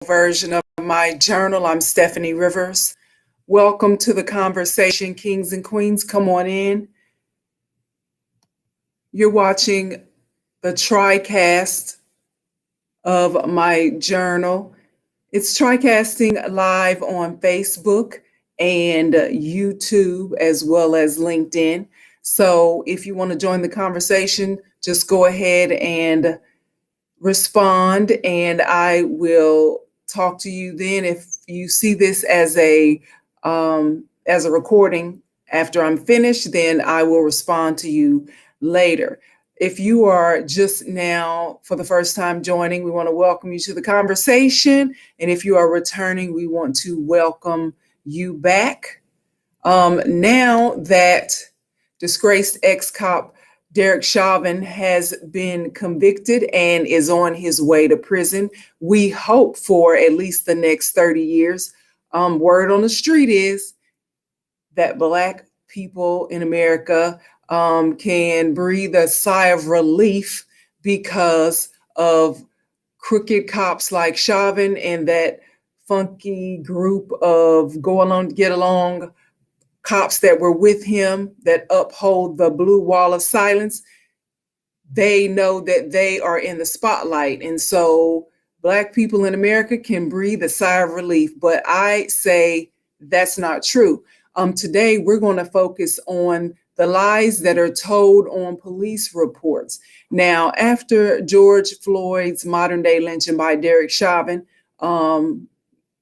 version of my journal. I'm Steffanie Rivers. Welcome to the conversation, kings and queens. Come on in. You're watching the TriCast of my journal. It's TriCasting live on Facebook and YouTube as well as LinkedIn. So if you want to join the conversation, just go ahead and respond, and I will talk to you then. If you see this as a recording after I'm finished, then I will respond to you later. If you are just now for the first time joining, we want to welcome you to the conversation. And if you are returning, we want to welcome you back. Now that disgraced ex-cop Derek Chauvin has been convicted and is on his way to prison, we hope for at least the next 30 years. Word on the street is that Black people in America can breathe a sigh of relief because of crooked cops like Chauvin and that funky group of go along, get along cops that were with him that uphold the blue wall of silence. They know that they are in the spotlight. And so Black people in America can breathe a sigh of relief. But I say that's not true. Today, we're going to focus on the lies that are told on police reports. Now, after George Floyd's modern day lynching by Derek Chauvin,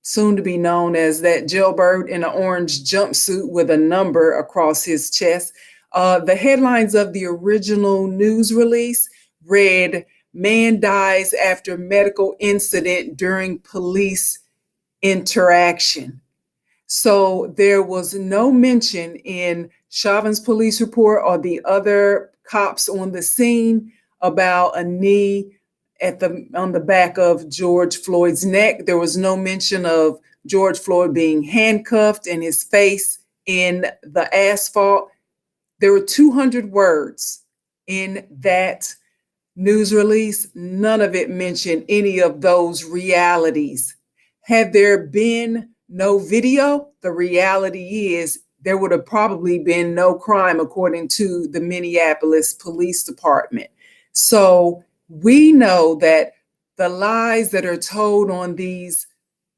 soon to be known as that jailbird in an orange jumpsuit with a number across his chest. The headlines of the original news release read, "Man dies after medical incident during police interaction." So there was no mention in Chauvin's police report or the other cops on the scene about a knee on the back of George Floyd's neck. There was no mention of George Floyd being handcuffed and his face in the asphalt. There were 200 words in that news release. None of it mentioned any of those realities. Had there been no video, the reality is there would have probably been no crime, according to the Minneapolis Police Department. So we know that the lies that are told on these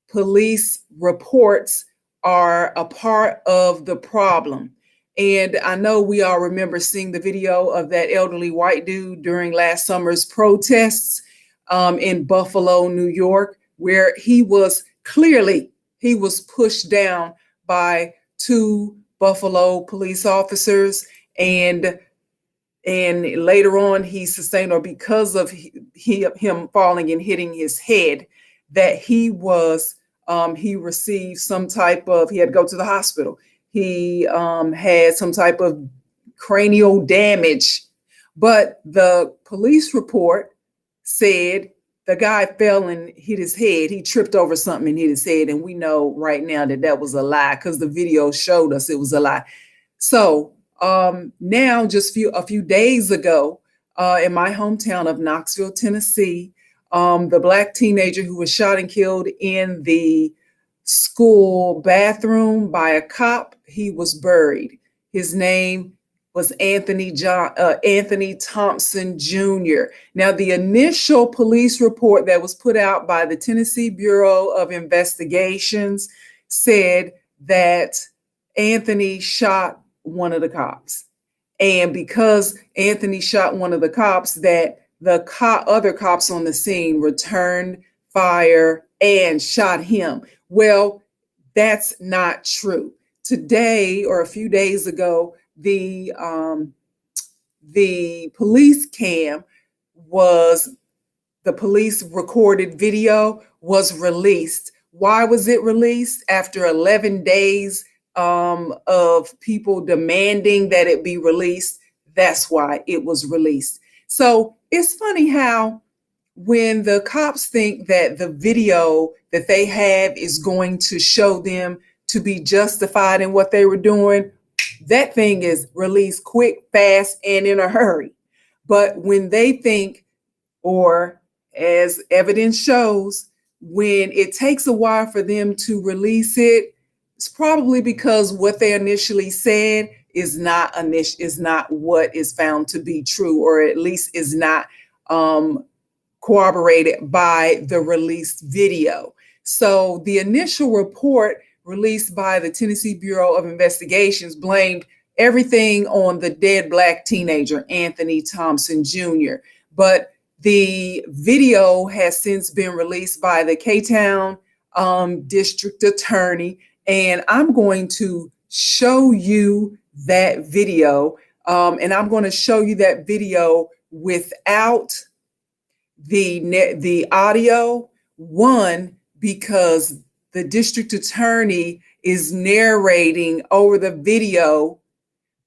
police reports are a part of the problem. And I know we all remember seeing the video of that elderly white dude during last summer's protests in Buffalo, New York, where he was pushed down by two Buffalo police officers, and later on he sustained, or because of him falling and hitting his head, that he received some type of, he had to go to the hospital. He had some type of cranial damage, but the police report said the guy fell and hit his head. He tripped over something and hit his head. And we know right now that that was a lie because the video showed us it was a lie. So now, just a few days ago, in my hometown of Knoxville, Tennessee, the Black teenager who was shot and killed in the school bathroom by a cop, he was buried. His name was Anthony Thompson Jr. Now, the initial police report that was put out by the Tennessee Bureau of Investigations said that Anthony shot one of the cops. And because Anthony shot one of the cops, that the other cops on the scene returned fire and shot him. Well, that's not true. Today, or a few days ago, the police cam the police recorded video was released. Why was it released? After 11 days of people demanding that it be released, that's why it was released. So it's funny how when the cops think that the video that they have is going to show them to be justified in what they were doing, that thing is released quick, fast, and in a hurry. But when they think, or as evidence shows, when it takes a while for them to release it, it's probably because what they initially said is not what is found to be true, or at least is not corroborated by the released video. So the initial report released by the Tennessee Bureau of Investigations blamed everything on the dead Black teenager, Anthony Thompson Jr. But the video has since been released by the K-Town District Attorney, and I'm going to show you that video. And I'm going to show you that video without the audio. One, because the district attorney is narrating over the video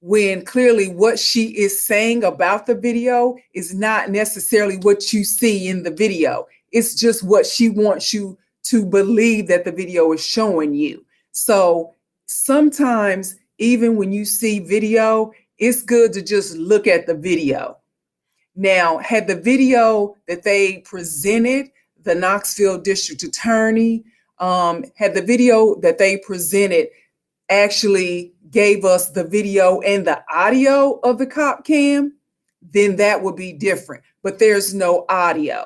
when clearly what she is saying about the video is not necessarily what you see in the video. It's just what she wants you to believe that the video is showing you. So sometimes, even when you see video, it's good to just look at the video. Now, had the video that they presented, the Knoxville district attorney, had the video that they presented actually gave us the video and the audio of the cop cam, then that would be different. But there's no audio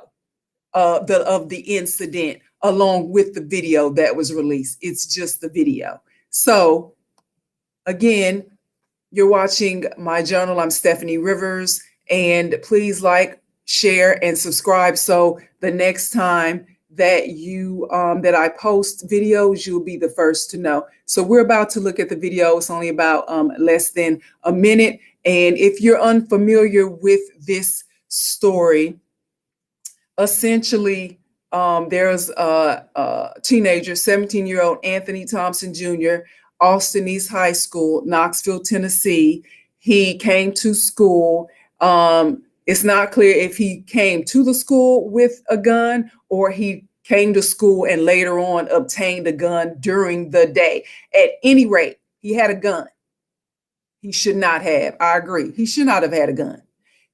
of the incident along with the video that was released. It's just the video. So again, you're watching my journal. I'm Steffanie Rivers, and please like, share, and subscribe so the next time that that I post videos, you'll be the first to know. So we're about to look at the video. It's only about less than a minute. And if you're unfamiliar with this story, essentially, there's a teenager, 17-year-old Anthony Thompson Jr., Austin East High School, Knoxville, Tennessee. He came to school. It's not clear if he came to the school with a gun or he came to school and later on obtained a gun during the day. At any rate, he had a gun. He should not have. I agree. He should not have had a gun.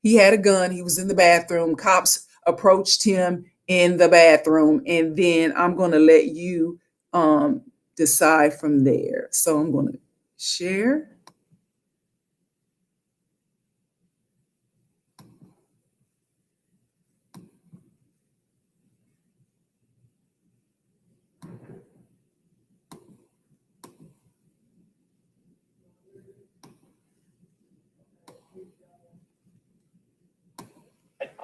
He had a gun. He was in the bathroom. Cops approached him in the bathroom, and then I'm going to let you decide from there. So I'm going to share.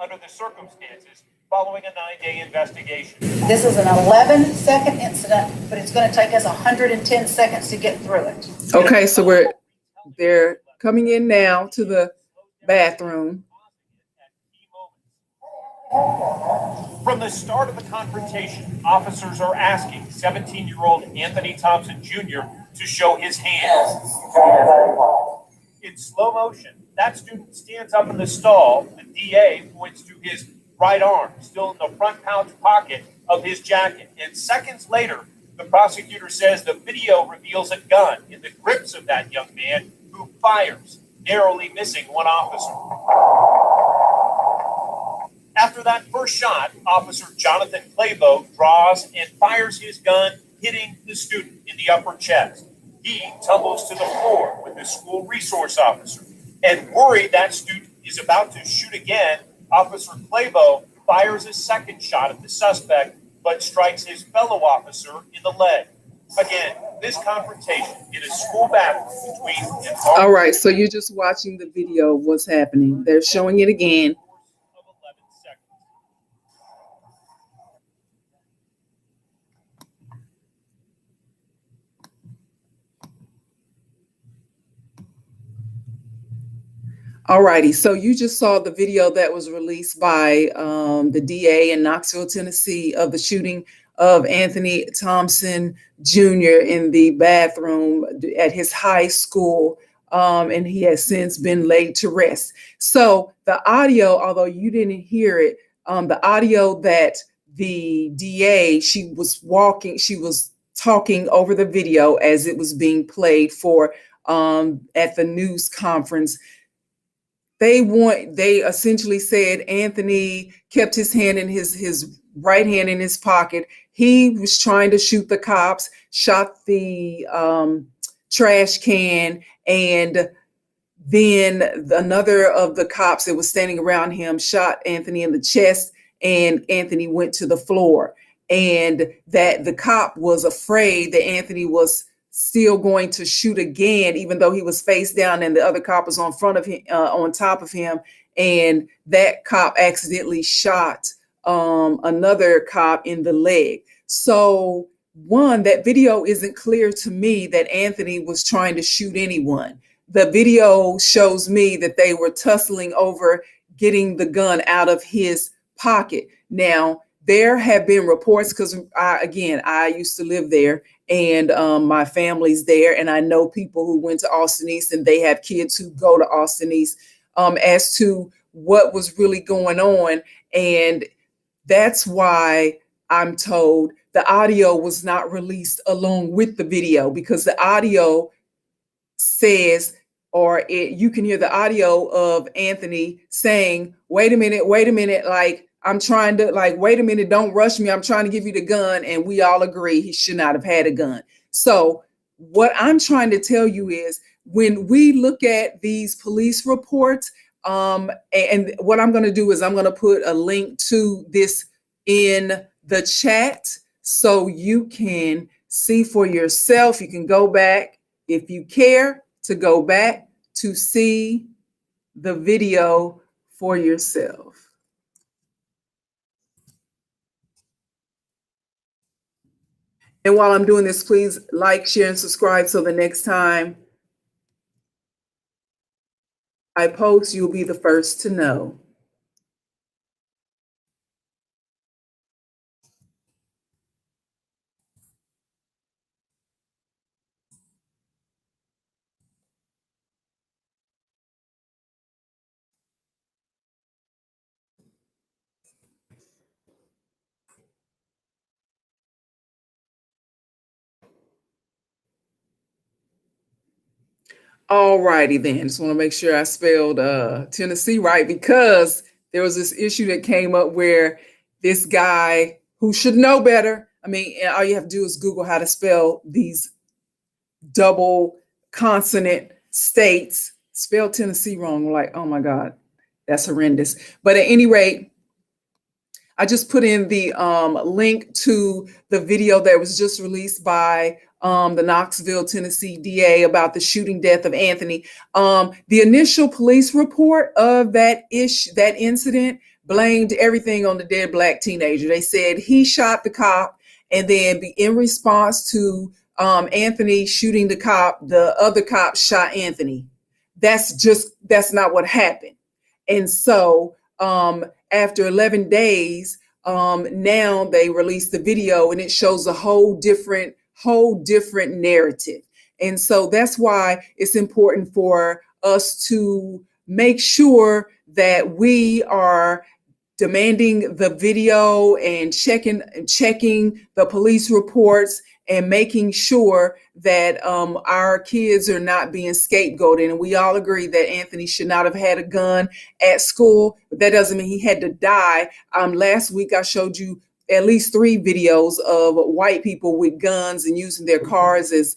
Under the circumstances following a 9-day investigation. This is an 11-second incident, but it's going to take us 110 seconds to get through it. Okay, so they're coming in now to the bathroom. From the start of the confrontation, officers are asking 17-year-old Anthony Thompson Jr. to show his hands. In slow motion, that student stands up in the stall. The DA points to his right arm, still in the front pouch pocket of his jacket. And seconds later, the prosecutor says the video reveals a gun in the grips of that young man who fires, narrowly missing one officer. After that first shot, Officer Jonathan Claybo draws and fires his gun, hitting the student in the upper chest. He tumbles to the floor with the school resource officer. And worried that student is about to shoot again, Officer Claybo fires a second shot at the suspect, but strikes his fellow officer in the leg. Again, this confrontation in a school bathroom between... All right, so you're just watching the video of what's happening. They're showing it again. All righty, so you just saw the video that was released by the DA in Knoxville, Tennessee, of the shooting of Anthony Thompson Jr. in the bathroom at his high school, and he has since been laid to rest. So the audio, although you didn't hear it, the audio that the DA, she was talking over the video as it was being played for at the news conference. They essentially said Anthony kept his hand in his right hand in his pocket. He was trying to shoot the cops, shot the trash can, and then another of the cops that was standing around him shot Anthony in the chest, and Anthony went to the floor. And that the cop was afraid that Anthony was still going to shoot again, even though he was face down and the other cop was on front of him, on top of him. And that cop accidentally shot another cop in the leg. So one, that video isn't clear to me that Anthony was trying to shoot anyone. The video shows me that they were tussling over getting the gun out of his pocket. Now, there have been reports, because I used to live there, and my family's there, and I know people who went to Austin East, and they have kids who go to Austin East, as to what was really going on. And that's why I'm told the audio was not released along with the video, because the audio says, you can hear the audio of Anthony saying, wait a minute, like, I'm trying to, like, wait a minute, don't rush me, I'm trying to give you the gun. And we all agree he should not have had a gun. So what I'm trying to tell you is, when we look at these police reports, and what I'm going to do is I'm going to put a link to this in the chat so you can see for yourself. You can go back, if you care, to go back to see the video for yourself. And while I'm doing this, please like, share, and subscribe so the next time I post, you'll be the first to know. All righty then. Just want to make sure I spelled Tennessee right, because there was this issue that came up where this guy who should know better, I mean, all you have to do is Google how to spell these double consonant states, spell Tennessee wrong. We're like, oh my God, that's horrendous. But at any rate, I just put in the link to the video that was just released by the Knoxville, Tennessee DA about the shooting death of Anthony. The initial police report of that incident blamed everything on the dead Black teenager. They said he shot the cop, and then in response to Anthony shooting the cop, the other cop shot Anthony. That's not what happened. And so after 11 days, now they released the video, and it shows a whole different narrative. And so that's why it's important for us to make sure that we are demanding the video and checking the police reports and making sure that our kids are not being scapegoated. And we all agree that Anthony should not have had a gun at school, but that doesn't mean he had to die. Last week I showed you at least 3 videos of white people with guns and using their cars as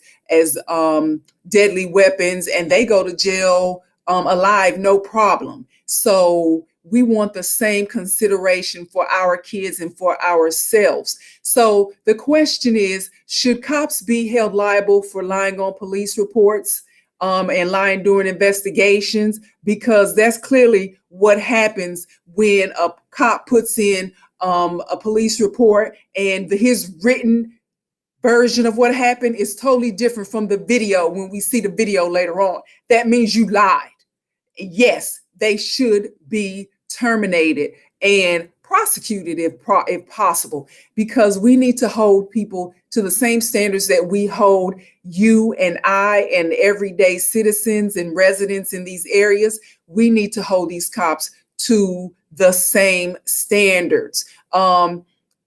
deadly weapons, and they go to jail alive, no problem. So we want the same consideration for our kids and for ourselves. So the question is, should cops be held liable for lying on police reports and lying during investigations? Because that's clearly what happens when a cop puts in a police report and his written version of what happened is totally different from the video. When we see the video later on, that means you lied. Yes, they should be terminated and prosecuted if possible, because we need to hold people to the same standards that we hold you and I and everyday citizens and residents in these areas. We need to hold these cops to the same standards.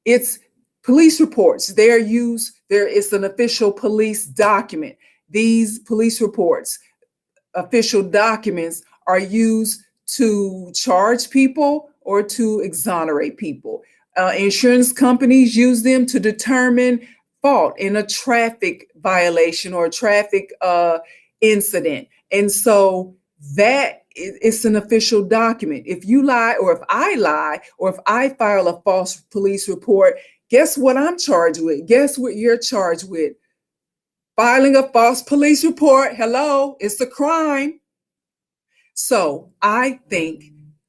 It's police reports. There is an official police document. These police reports, official documents, are used to charge people or to exonerate people. Insurance companies use them to determine fault in a traffic violation or a traffic incident. And so that it's an official document. If you lie, or if I lie, or if I file a false police report, guess what I'm charged with? Guess what you're charged with? Filing a false police report. Hello, it's a crime. So I think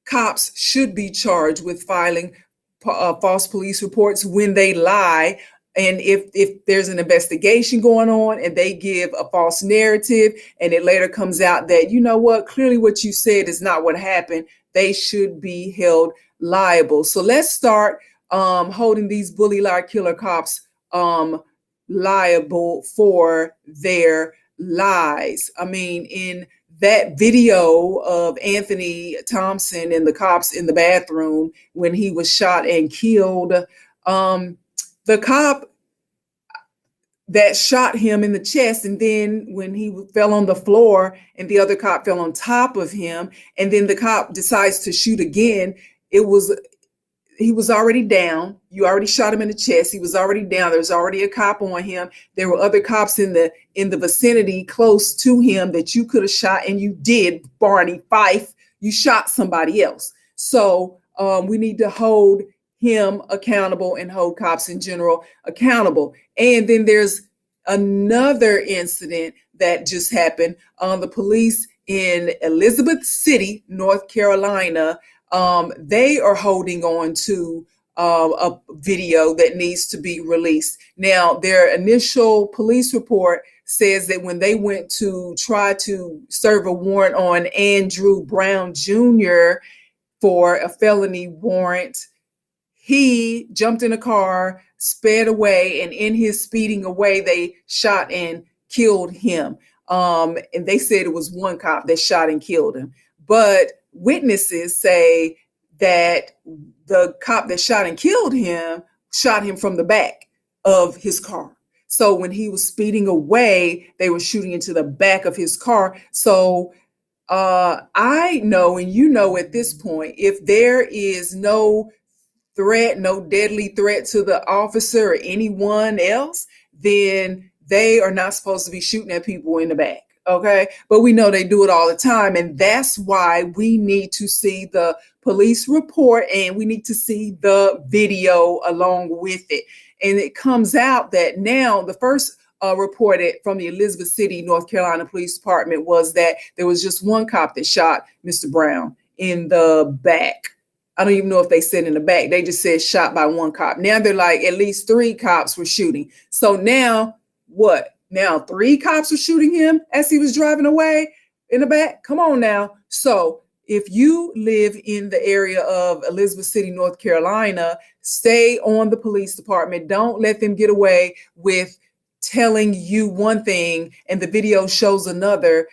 cops should be charged with filing false police reports when they lie. And if there's an investigation going on and they give a false narrative and it later comes out that, you know what, clearly what you said is not what happened, they should be held liable. So let's start holding these bully, liar, killer cops liable for their lies. I mean, in that video of Anthony Thompson and the cops in the bathroom when he was shot and killed, the cop that shot him in the chest, and then when he fell on the floor and the other cop fell on top of him, and then the cop decides to shoot again, he was already down. You already shot him in the chest. He was already down. There was already a cop on him. There were other cops in the vicinity close to him that you could have shot, and you did, Barney Fife. You shot somebody else. So we need to hold him accountable and hold cops in general accountable. And then there's another incident that just happened. The police in Elizabeth City, North Carolina, they are holding on to a video that needs to be released. Now, their initial police report says that when they went to try to serve a warrant on Andrew Brown Jr. for a felony warrant, he jumped in a car, sped away, and in his speeding away, they shot and killed him. And they said it was one cop that shot and killed him. But witnesses say that the cop that shot and killed him shot him from the back of his car. So when he was speeding away, they were shooting into the back of his car. So I know, and you know at this point, if there is no threat, no deadly threat to the officer or anyone else, then they are not supposed to be shooting at people in the back. Okay. But we know they do it all the time. And that's why we need to see the police report and we need to see the video along with it. And it comes out that now the first reported from the Elizabeth City, North Carolina Police Department was that there was just one cop that shot Mr. Brown in the back. I don't even know if they said in the back. They just said shot by one cop. Now they're like at least 3 cops were shooting. So now what? Now 3 cops were shooting him as he was driving away in the back. Come on now. So if you live in the area of Elizabeth City, North Carolina, stay on the police department. Don't let them get away with telling you one thing and the video shows another.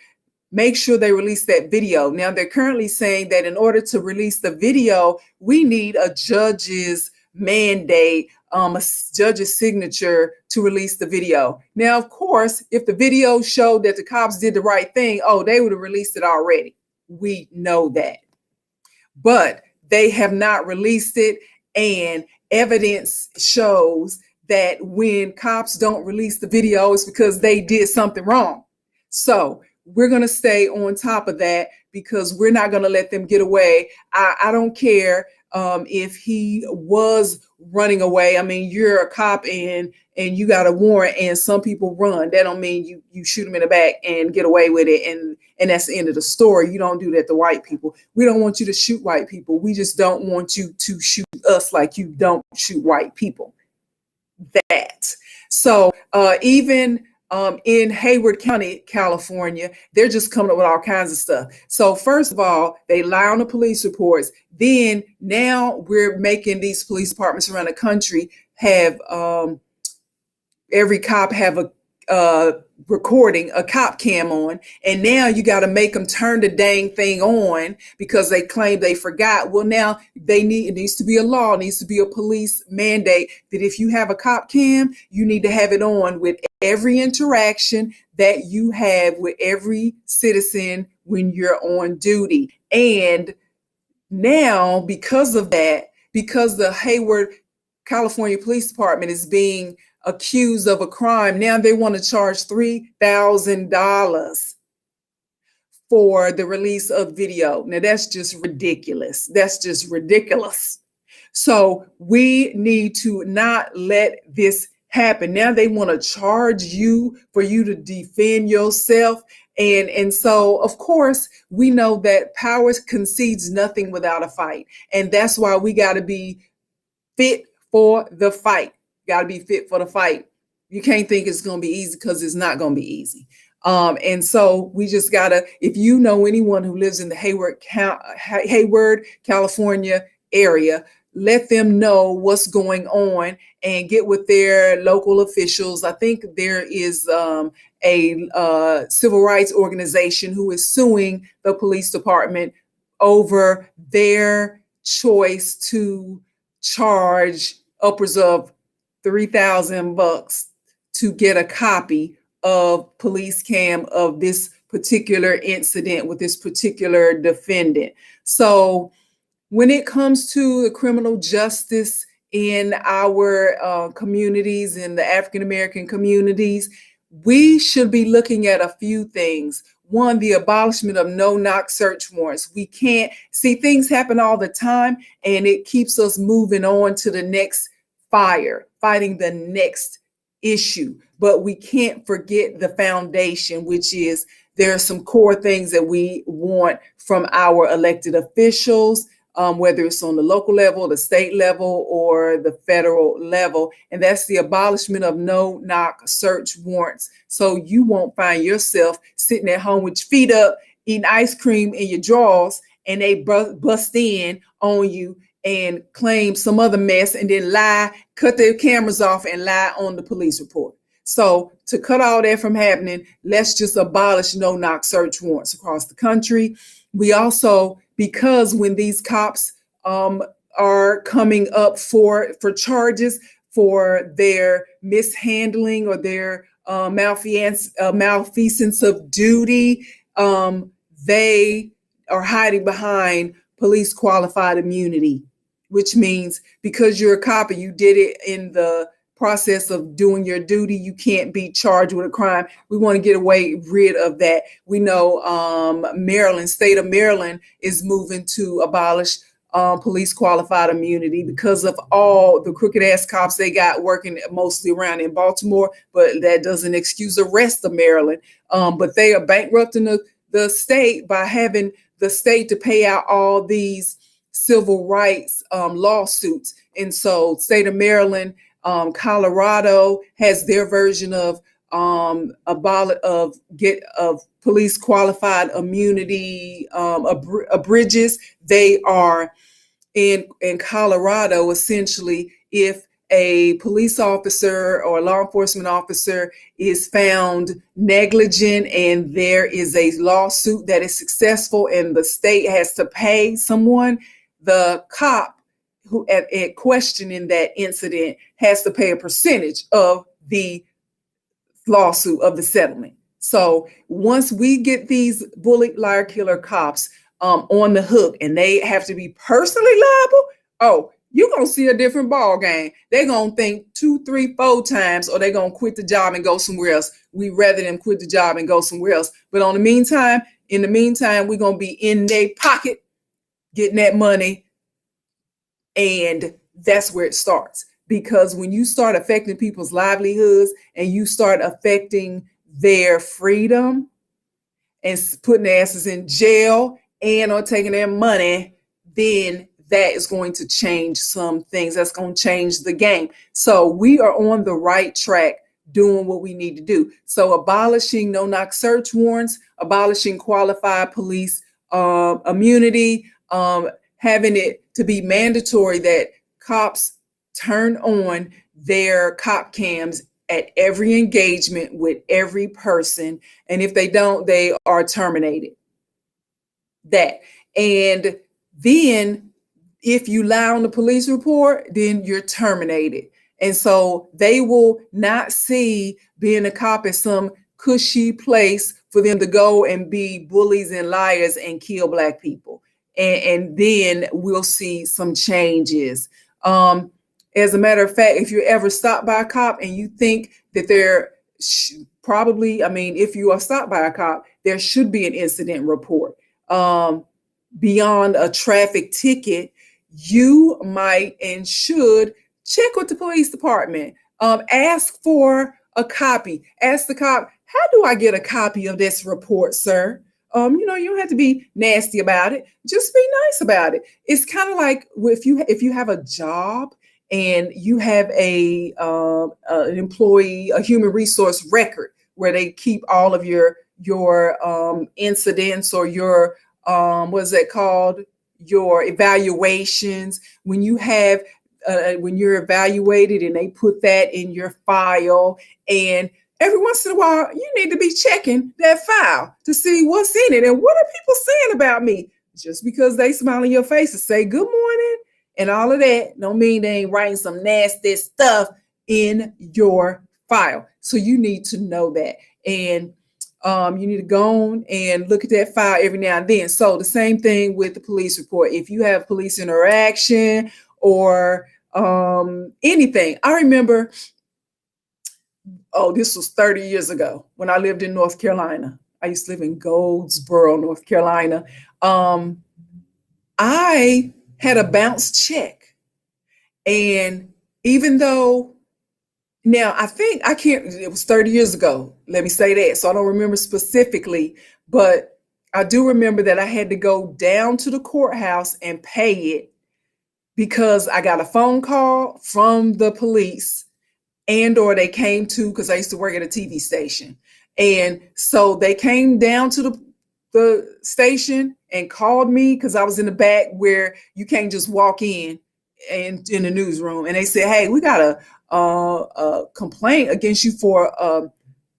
Make sure they release that video. Now, they're currently saying that in order to release the video, we need a judge's mandate, a judge's signature to release the video. Now, of course, if the video showed that the cops did the right thing, they would have released it already. We know that. But they have not released it, and evidence shows that when cops don't release the video, it's because they did something wrong. So we're going to stay on top of that because we're not going to let them get away. I don't care if he was running away. I mean, you're a cop and you got a warrant and some people run. That don't mean you shoot them in the back and get away with it. And that's the end of the story. You don't do that to white people. We don't want you to shoot white people. We just don't want you to shoot us like you don't shoot white people. That. So even in Hayward County, California, they're just coming up with all kinds of stuff. So first of all, they lie on the police reports. Then now we're making these police departments around the country have every cop have a recording, a cop cam on. And now you got to make them turn the dang thing on because they claim they forgot. Well, now it needs to be a law, it needs to be a police mandate that if you have a cop cam, you need to have it on with every interaction that you have with every citizen when you're on duty. And now because of that, because the Hayward California Police Department is being accused of a crime. Now they want to charge $3,000 for the release of video. Now that's just ridiculous. That's just ridiculous. So we need to not let this happen. Now they want to charge you for you to defend yourself. And so, of course, we know that power concedes nothing without a fight. And that's why we got to be fit for the fight. Got to be fit for the fight. You can't think it's going to be easy, because it's not going to be easy. And so we just gotta, if you know anyone who lives in the Hayward, California area, let them know what's going on and get with their local officials. I think there is a civil rights organization who is suing the police department over their choice to charge upwards of $3,000 to get a copy of police cam of this particular incident with this particular defendant. So when it comes to the criminal justice in our communities, in the African-American communities, we should be looking at a few things. One, the abolishment of no-knock search warrants. We can't see, things happen all the time, and it keeps us moving on to the next fire, fighting the next issue. But we can't forget the foundation, which is there are some core things that we want from our elected officials, whether it's on the local level, the state level, or the federal level. And that's the abolishment of no-knock search warrants. So you won't find yourself sitting at home with your feet up, eating ice cream in your drawers, and they bust in on you and claim some other mess and then lie, cut their cameras off and lie on the police report. So to cut all that from happening, let's just abolish no-knock search warrants across the country. We also, because when these cops are coming up for charges for their mishandling or their malfeasance of duty, they are hiding behind police qualified immunity, which means because you're a cop and you did it in the process of doing your duty, you can't be charged with a crime. We want to get rid of that. We know state of Maryland is moving to abolish police qualified immunity because of all the crooked ass cops they got working mostly around in Baltimore, but that doesn't excuse the rest of Maryland. But they are bankrupting the state by having the state to pay out all these civil rights lawsuits. And so state of Maryland, Colorado has their version of police qualified immunity abridges. They are in Colorado, essentially, if a police officer or a law enforcement officer is found negligent and there is a lawsuit that is successful and the state has to pay someone, the cop who at question in that incident has to pay a percentage of the lawsuit, of the settlement. So once we get these bully, liar, killer cops on the hook and they have to be personally liable, you're going to see a different ball game. They're going to think 2, 3, 4 times, or they're going to quit the job and go somewhere else. We rather them quit the job and go somewhere else. But in the meantime, we're going to be in their pocket getting that money. And that's where it starts. Because when you start affecting people's livelihoods and you start affecting their freedom and putting their asses in jail and or taking their money, then that is going to change some things. That's going to change the game. So we are on the right track doing what we need to do. So abolishing no-knock search warrants, abolishing qualified police immunity, having it to be mandatory that cops turn on their cop cams at every engagement with every person. And if they don't, they are terminated. That. And then if you lie on the police report, then you're terminated. And so they will not see being a cop as some cushy place for them to go and be bullies and liars and kill Black people. And then we'll see some changes. As a matter of fact, if you're ever stopped by a cop and you think that probably, I mean, if you are stopped by a cop, there should be an incident report. Beyond a traffic ticket, you might and should check with the police department. Ask for a copy. Ask the cop, how do I get a copy of this report, sir? You don't have to be nasty about it. Just be nice about it. It's kind of like if you have a job and you have an employee, a human resource record where they keep all of your incidents or your what's that called? Your evaluations. When you're evaluated and they put that in your file, and every once in a while, you need to be checking that file to see what's in it and what are people saying about me. Just because they smile in your face and say good morning and all of that don't mean they ain't writing some nasty stuff in your file. So you need to know that. And you need to go on and look at that file every now and then. So the same thing with the police report. If you have police interaction or anything, I remember, this was 30 years ago when I lived in North Carolina. I used to live in Goldsboro, North Carolina. I had a bounce check. And even though now, it was 30 years ago. Let me say that. So I don't remember specifically, but I do remember that I had to go down to the courthouse and pay it because I got a phone call from the police or they came because I used to work at a TV station. And so they came down to the station and called me because I was in the back where you can't just walk in the newsroom. And they said, hey, we got a complaint against you for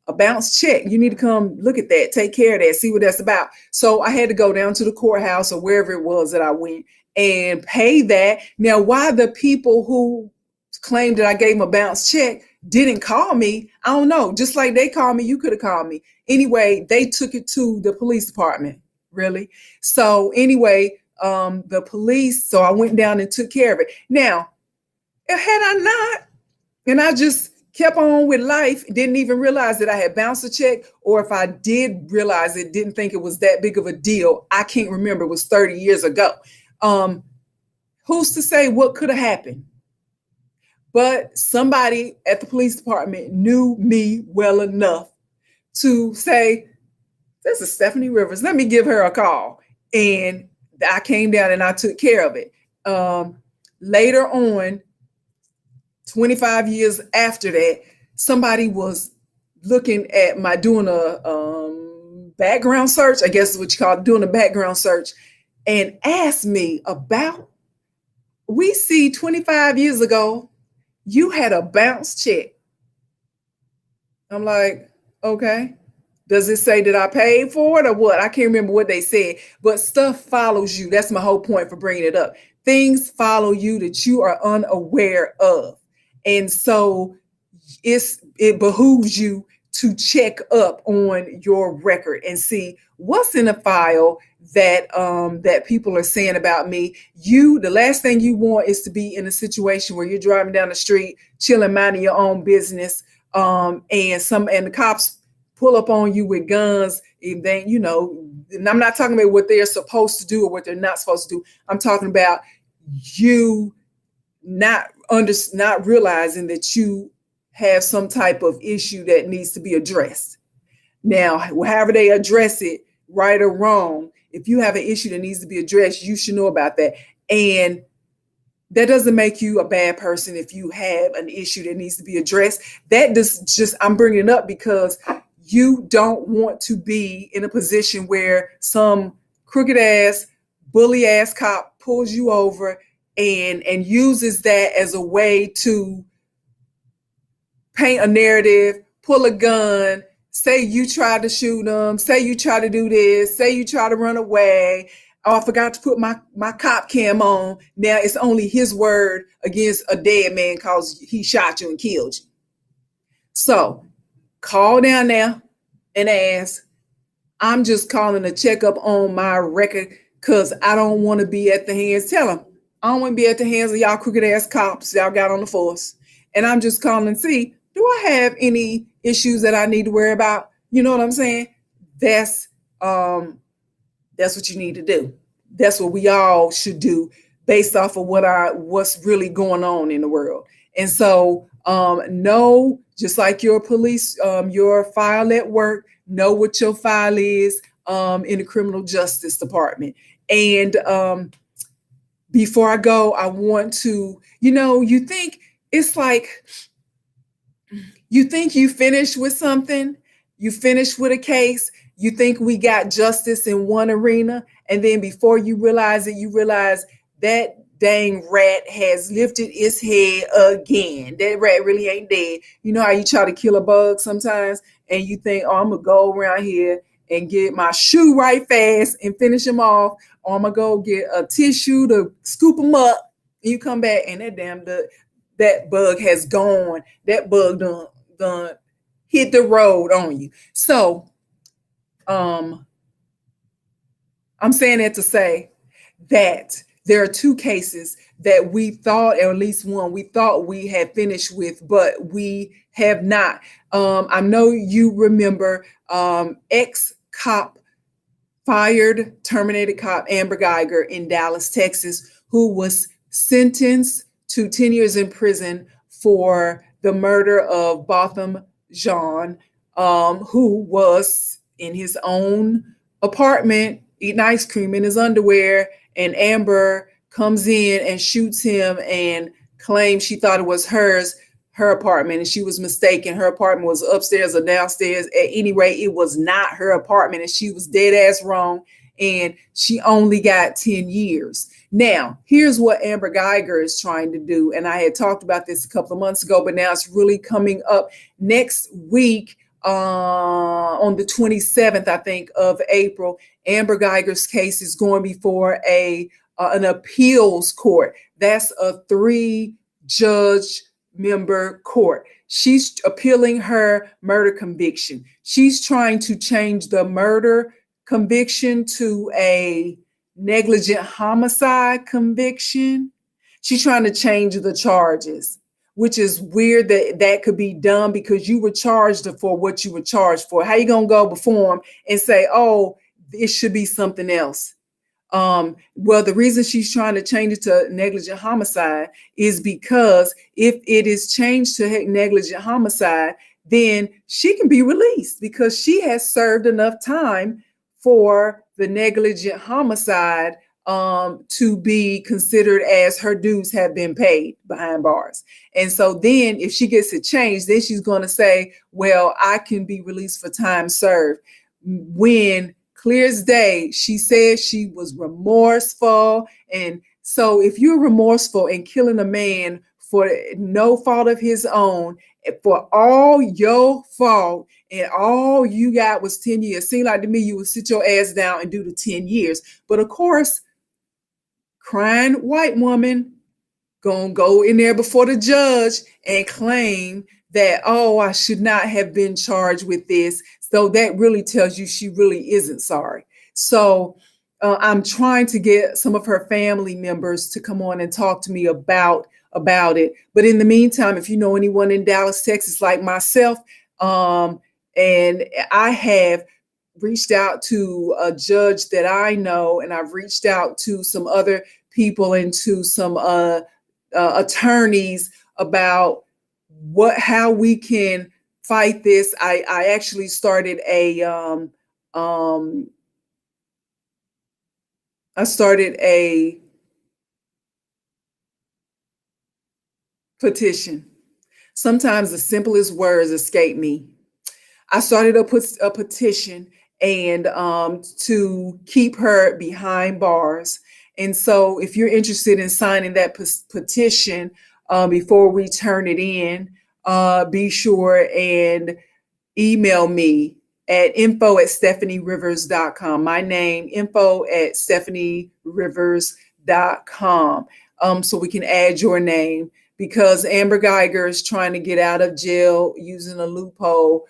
a bounce check. You need to come look at that, take care of that, see what that's about. So I had to go down to the courthouse or wherever it was that I went and pay that. Now, why the people who claimed that I gave them a bounce check didn't call me, I don't know. Just like they called me, you could have called me. Anyway, they took it to the police department, really. So anyway, the police, so I went down and took care of it. Now, had I not, and I just kept on with life, didn't even realize that I had bounced a check, or if I did realize it, didn't think it was that big of a deal. I can't remember. It was 30 years ago. Who's to say what could have happened? But somebody at the police department knew me well enough to say, this is Steffanie Rivers. Let me give her a call. And I came down and I took care of it. Later on, 25 years after that, somebody was looking at doing a background search, I guess is what you call it, doing a background search, and asked me about, we see 25 years ago, you had a bounce check. I'm like, okay. Does it say that I paid for it or what? I can't remember what they said, but stuff follows you. That's my whole point for bringing it up. Things follow you that you are unaware of. And so it behooves you to check up on your record and see what's in the file that people are saying about me. The last thing you want is to be in a situation where you're driving down the street, chilling, minding your own business, and the cops pull up on you with guns. And then, and I'm not talking about what they're supposed to do or what they're not supposed to do. I'm talking about you not realizing that you have some type of issue that needs to be addressed. Now, however they address it, right or wrong, if you have an issue that needs to be addressed, you should know about that. And that doesn't make you a bad person if you have an issue that needs to be addressed. I'm bringing it up because you don't want to be in a position where some crooked ass, bully ass cop pulls you over and uses that as a way to paint a narrative, pull a gun, say you tried to shoot them, say you try to do this, say you try to run away. Oh, I forgot to put my cop cam on. Now it's only his word against a dead man because he shot you and killed you. So call down there and ask, I'm just calling to check up on my record because I don't want to be at the hands. Tell them I don't want to be at the hands of y'all crooked ass cops y'all got on the force. And I'm just calling and see, do I have any issues that I need to worry about? You know what I'm saying? That's what you need to do. That's what we all should do based off of what's really going on in the world. And so know, just like your police, your file at work, know what your file is in the criminal justice department. And before I go, I want to, you think it's like, you think you finished with something, you finished with a case, you think we got justice in one arena, and then before you realize it, you realize that dang rat has lifted its head again. That rat really ain't dead. You know how you try to kill a bug sometimes, and you think, oh, I'm gonna go around here and get my shoe right fast and finish him off, or I'm gonna go get a tissue to scoop him up. And you come back and that bug has gone. That bug done hit the road on you. So I'm saying that to say that there are two cases that we thought, or at least one we thought we had finished with, but we have not. I know you remember ex-cop, terminated cop Amber Geiger in Dallas, Texas, who was sentenced to 10 years in prison for the murder of Botham Jean, who was in his own apartment eating ice cream in his underwear, and Amber comes in and shoots him and claims she thought it was her apartment, and she was mistaken. Her apartment was upstairs or downstairs. At any rate, it was not her apartment, and she was dead ass wrong, and she only got 10 years. Now, here's what Amber Geiger is trying to do, and I had talked about this a couple of months ago, but now it's really coming up next week. On the 27th, I think, of April, Amber Geiger's case is going before an appeals court. That's a 3-judge member court. She's appealing her murder conviction. She's trying to change the murder conviction to a negligent homicide conviction. She's trying to change the charges, which is weird that could be done because you were charged for what you were charged for. How you gonna go before them and say, oh, it should be something else? Well, the reason she's trying to change it to negligent homicide is because if it is changed to negligent homicide, then she can be released because she has served enough time for the negligent homicide to be considered as her dues have been paid behind bars. And so then if she gets it changed, then she's going to say, well, I can be released for time served. When clear as day, she said she was remorseful. And so if you're remorseful and killing a man for no fault of his own, for all your fault, and all you got was 10 years, seemed like to me you would sit your ass down and do the 10 years. But of course, crying white woman gonna go in there before the judge and claim that, oh, I should not have been charged with this. So that really tells you she really isn't sorry. So I'm trying to get some of her family members to come on and talk to me about it. But in the meantime, if you know anyone in Dallas, Texas, like myself, and I have reached out to a judge that I know, and I've reached out to some other people and to some attorneys about how we can fight this. I actually started a petition. Sometimes the simplest words escape me. I started a petition and to keep her behind bars. And so if you're interested in signing that petition before we turn it in, be sure and email me at info@steffanierivers.com. My name, info@steffanierivers.com. So we can add your name, because Amber Geiger is trying to get out of jail using a loophole.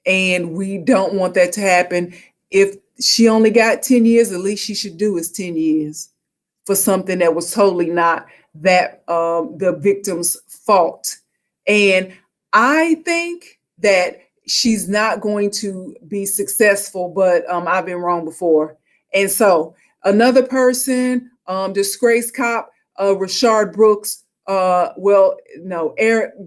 And we don't want that to happen. If she only got 10 years, the least she should do is 10 years. for something that was totally not that the victim's fault. And I think that she's not going to be successful, but I've been wrong before. And so another person, disgraced cop, Rashard Brooks,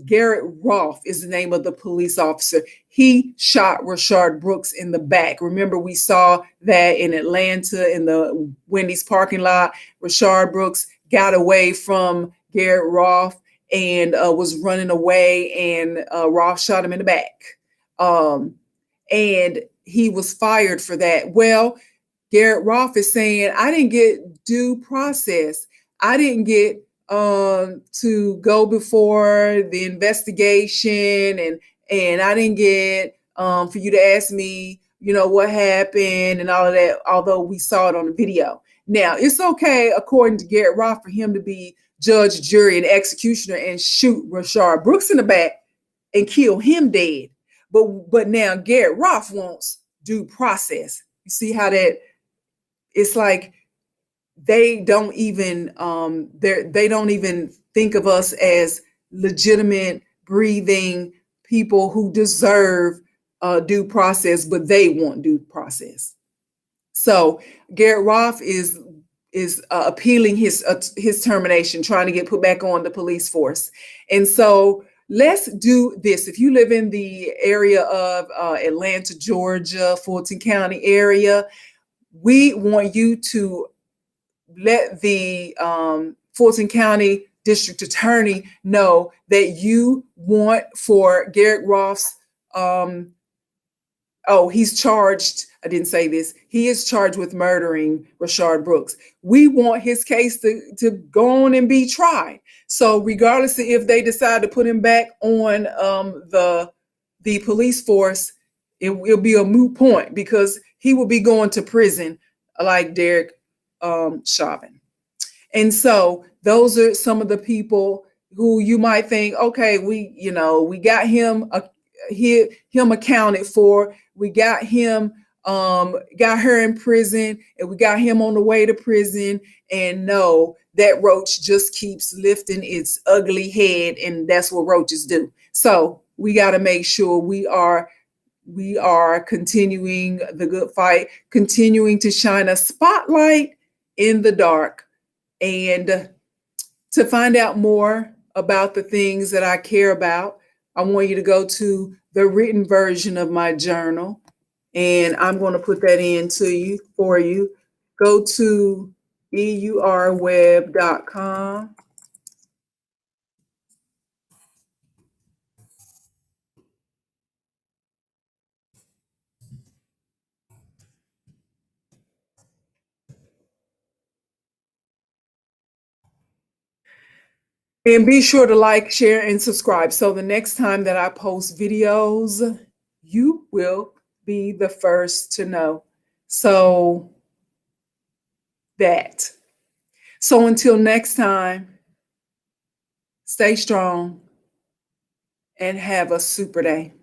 Garrett Rolfe is the name of the police officer. He shot Rashard Brooks in the back. Remember, we saw that in Atlanta in the Wendy's parking lot. Rashard Brooks got away from Garrett Rolfe and was running away, and Rolfe shot him in the back. And he was fired for that. Well, Garrett Rolfe is saying, I didn't get due process. I didn't get to go before the investigation, and I didn't get for you to ask me, what happened and all of that, although we saw it on the video. Now, it's okay, according to Garrett Rolfe, for him to be judge, jury, and executioner and shoot Rashard Brooks in the back and kill him dead. But now Garrett Rolfe wants due process. You see how that it's like they don't even think of us as legitimate, breathing people who deserve due process, but they want due process. So Garrett Rolfe is appealing his termination, trying to get put back on the police force. And so let's do this. If you live in the area of Atlanta, Georgia, Fulton County area, we want you to let the Fulton County District Attorney know that you want for Garrett Rolfe's, he's charged, I didn't say this, he is charged with murdering Rashard Brooks. We want his case to go on and be tried. So regardless of if they decide to put him back on the police force, it'll be a moot point because he will be going to prison like Derek Chauvin. And so those are some of the people who you might think, okay, we got him accounted for. We got him, got her in prison, and we got him on the way to prison. And no, that roach just keeps lifting its ugly head, and that's what roaches do. So we got to make sure we are continuing the good fight, continuing to shine a spotlight in the dark. And to find out more about the things that I care about, I want you to go to the written version of my journal, and I'm going to put that in for you. Go to eurweb.com. And be sure to like, share, and subscribe. So the next time that I post videos, you will be the first to know. So until next time, stay strong and have a super day.